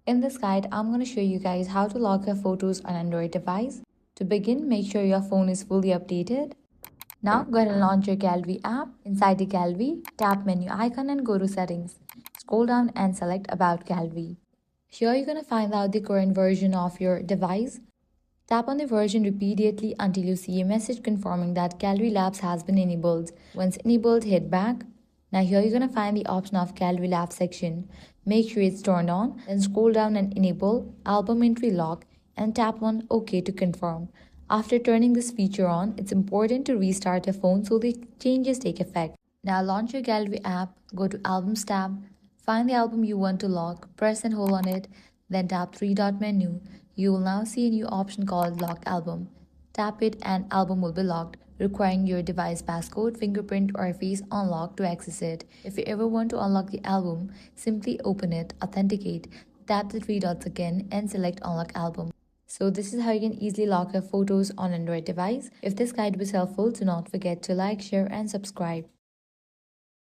In this guide, I'm going to show you guys how to lock your photos on Android device. To begin, make sure your phone is fully updated. Now go ahead and launch your gallery app. Inside the gallery, tap menu icon and go to settings. Scroll down and select about gallery. Here you're going to find out the current version of your device. Tap on the version repeatedly until you see a message confirming that Gallery Labs has been enabled. Once enabled, hit back. Now here you're going to find the option of Gallery Labs section. Make sure it's turned on, then scroll down and enable Album Entry Lock and tap on OK to confirm. After turning this feature on, it's important to restart your phone so the changes take effect. Now launch your Gallery app, go to Albums tab, find the album you want to lock, press and hold on it, then tap three-dot menu. You will now see a new option called Lock Album. Tap it and album will be locked, requiring your device passcode, fingerprint or face unlock to access it. If you ever want to unlock the album, simply open it, authenticate, tap the three dots again and select Unlock Album. So this is how you can easily lock your photos on Android device. If this guide was helpful, do not forget to like, share and subscribe.